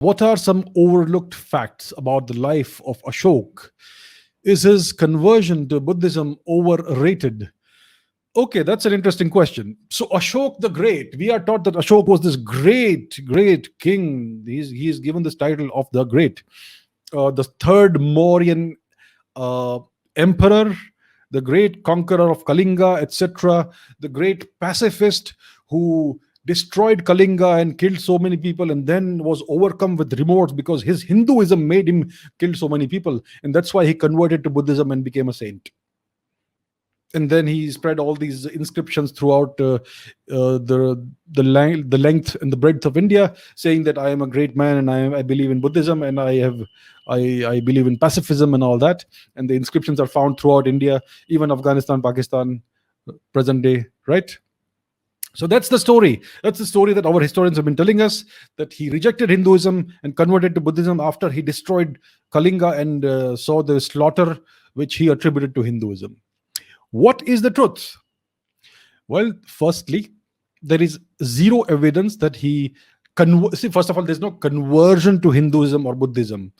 What are some overlooked facts about the life of Ashok? Is his conversion to Buddhism overrated? Okay, that's an interesting question. So, Ashok the Great, we are taught that Ashok was this great king. He is given this title of the Great, the third Mauryan uh, emperor, the great conqueror of Kalinga, etc., the great pacifist who destroyed Kalinga and killed so many people and then was overcome with remorse because his Hinduism made him kill so many people. And that's why he converted to Buddhism and became a saint. And then he spread all these inscriptions throughout the length and the breadth of India, saying that I am a great man and I believe in Buddhism and I believe in pacifism and all that. And the inscriptions are found throughout India, even Afghanistan, Pakistan, present day, right? So that's the story. That's the story that our historians have been telling us, that he rejected Hinduism and converted to Buddhism after he destroyed Kalinga and saw the slaughter which he attributed to Hinduism. What is the truth? Well, firstly, there is zero evidence that he see, first of all, there's no conversion to Hinduism or Buddhism.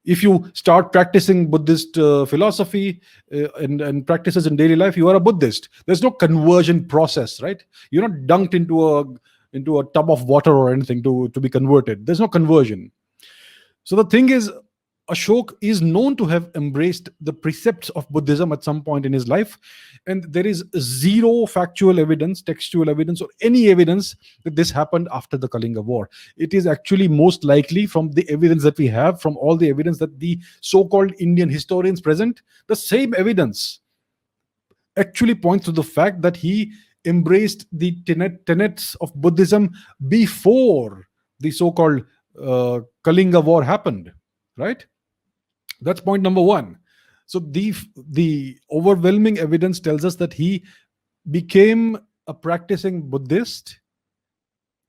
If you start practicing Buddhist philosophy and practices in daily life, you are a Buddhist. There's no conversion process, right? You're not dunked into a tub of water or anything to be converted. There's no conversion. So the thing is, Ashok is known to have embraced the precepts of Buddhism at some point in his life, and there is zero factual evidence, textual evidence, or any evidence that this happened after the Kalinga War. It is actually most likely, from the evidence that we have, from all the evidence that the so-called Indian historians present, the same evidence actually points to the fact that he embraced the tenets of Buddhism before the so-called Kalinga War happened, right? That's point number one. So the overwhelming evidence tells us that he became a practicing Buddhist.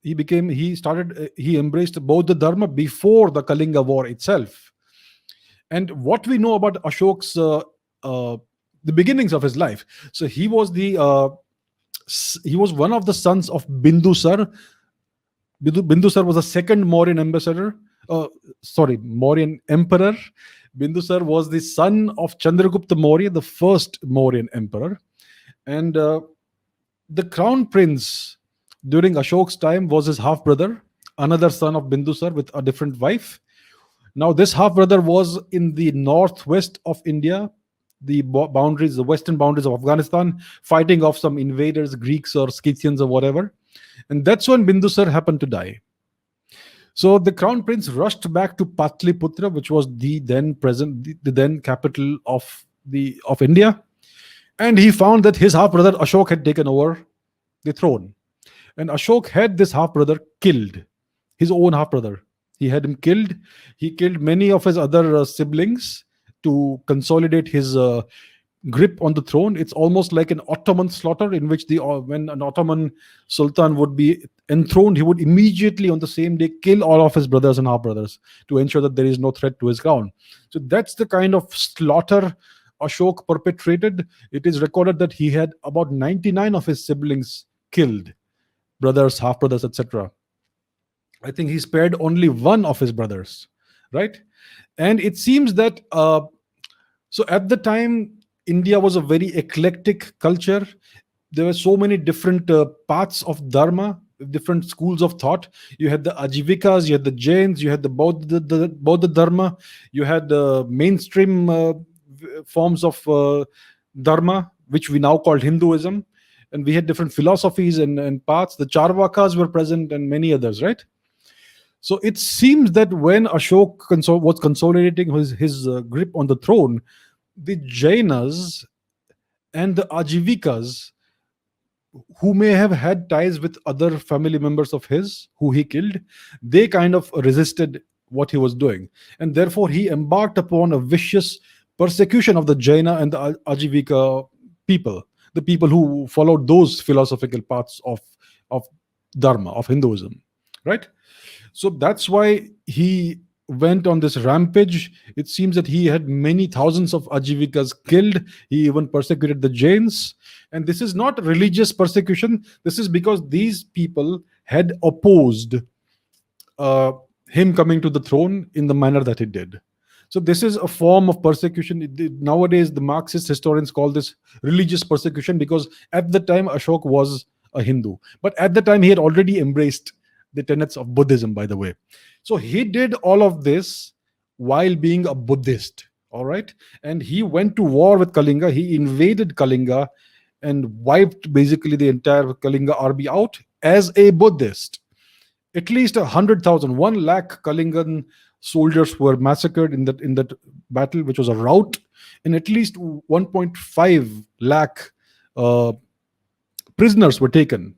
He embraced Bauddha Dharma before the Kalinga War itself. And what we know about Ashok's the beginnings of his life. So he was one of the sons of Bindusar. Bindusar was the second Mauryan ambassador. Mauryan emperor. Bindusar was the son of Chandragupta Maurya, the first Mauryan emperor. And the crown prince during Ashok's time was his half brother, another son of Bindusar with a different wife. Now, this half brother was in the northwest of India, the western boundaries of Afghanistan, fighting off some invaders, Greeks or Scythians or whatever. And that's when Bindusar happened to die. So the crown prince rushed back to Patliputra, which was the then capital of India, and he found that his half brother Ashok had taken over the throne, and Ashok had this half brother killed, his own half brother. He had him killed. He killed many of his other siblings to consolidate his grip on the throne. It's almost like an Ottoman slaughter, in which when an Ottoman sultan would be enthroned, he would immediately on the same day kill all of his brothers and half brothers to ensure that there is no threat to his crown. So that's the kind of slaughter Ashok perpetrated. It is recorded that he had about 99 of his siblings killed, brothers, half brothers, etc. I think he spared only one of his brothers, right? And it seems that so at the time, India was a very eclectic culture. There were so many different paths of dharma, different schools of thought. You had the Ajivikas, you had the Jains, you had the Bauddha Dharma, you had the mainstream forms of dharma, which we now call Hinduism. And we had different philosophies and paths. The Charvakas were present and many others, right? So it seems that when Ashok was consolidating his grip on the throne, the Jainas and the Ajivikas, who may have had ties with other family members of his who he killed, they kind of resisted what he was doing. And therefore, he embarked upon a vicious persecution of the Jaina and the Ajivika people, the people who followed those philosophical paths of Dharma, of Hinduism, right? So that's why he went on this rampage. It seems that he had many thousands of Ajivikas killed. He even persecuted the Jains. And this is not religious persecution. This is because these people had opposed him coming to the throne in the manner that he did. So this is a form of persecution. Nowadays, the Marxist historians call this religious persecution, because at the time Ashok was a Hindu, but at the time he had already embraced the tenets of Buddhism, by the way. So he did all of this while being a Buddhist. All right, and he went to war with Kalinga. He invaded Kalinga and wiped basically the entire Kalinga army out as a Buddhist. At least 100,000, 1 lakh Kalingan soldiers were massacred in that battle, which was a rout, and at least 1.5 lakh uh, prisoners were taken.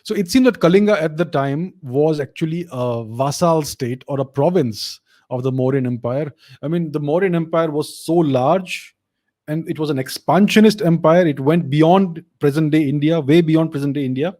So it seemed that Kalinga at the time was actually a vassal state or a province of the Mauryan Empire. I mean, the Mauryan Empire was so large, and it was an expansionist empire. It went beyond present day India, way beyond present day India.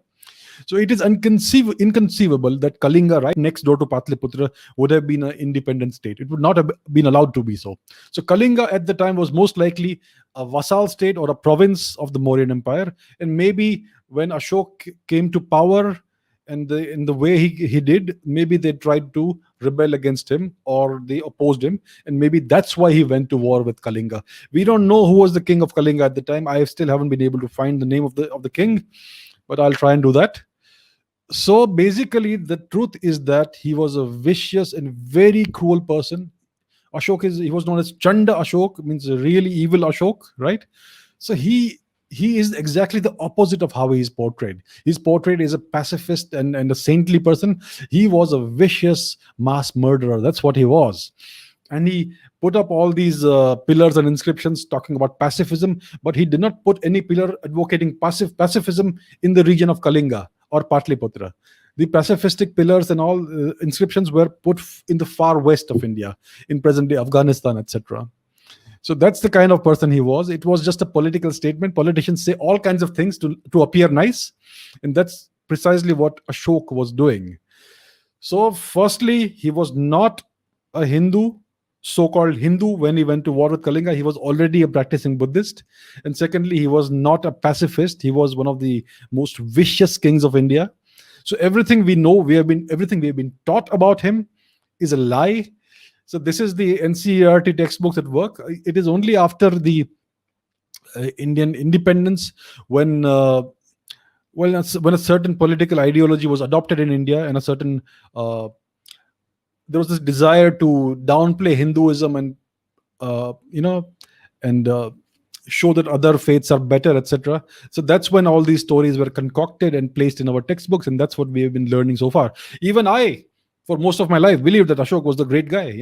So it is inconceivable that Kalinga, right next door to Patliputra, would have been an independent state. It would not have been allowed to be so. So Kalinga at the time was most likely a vassal state or a province of the Mauryan Empire. And maybe when Ashok came to power, and in the way he did, maybe they tried to rebel against him, or they opposed him, and maybe that's why he went to war with Kalinga. We don't know who was the king of Kalinga at the time. I still haven't been able to find the name of the king, but I'll try and do that. So basically, the truth is that he was a vicious and very cruel person. He was known as Chanda Ashok, means a really evil Ashok, right? So he is exactly the opposite of how he is portrayed. He's portrayed as a pacifist and a saintly person. He was a vicious mass murderer. That's what he was. And he put up all these pillars and inscriptions talking about pacifism, but he did not put any pillar advocating pacifism in the region of Kalinga or Patliputra. The pacifistic pillars and all inscriptions were put in the far west of India, in present day Afghanistan, etc. So that's the kind of person he was. It was just a political statement. Politicians say all kinds of things to appear nice, and that's precisely what Ashok was doing. So firstly, he was not a Hindu, so-called Hindu, when he went to war with Kalinga. He was already a practicing Buddhist. And secondly, he was not a pacifist. He was one of the most vicious kings of India. So everything we know, everything we have been taught about him is a lie. So this is the NCERT textbooks at work. It is only after the Indian independence, when when a certain political ideology was adopted in India, and a certain there was this desire to downplay Hinduism and and show that other faiths are better, etc. So that's when all these stories were concocted and placed in our textbooks, and that's what we have been learning so far. Even I, for most of my life, believed that Ashok was the great guy.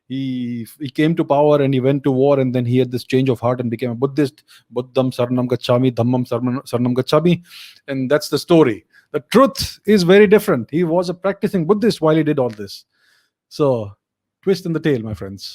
He came to power and he went to war, and then he had this change of heart and became a Buddhist. Buddham Saranam Gacchami, Dhammam Saranam Gacchami, and that's the story. The truth is very different. He was a practicing Buddhist while he did all this. So, twist in the tail, my friends.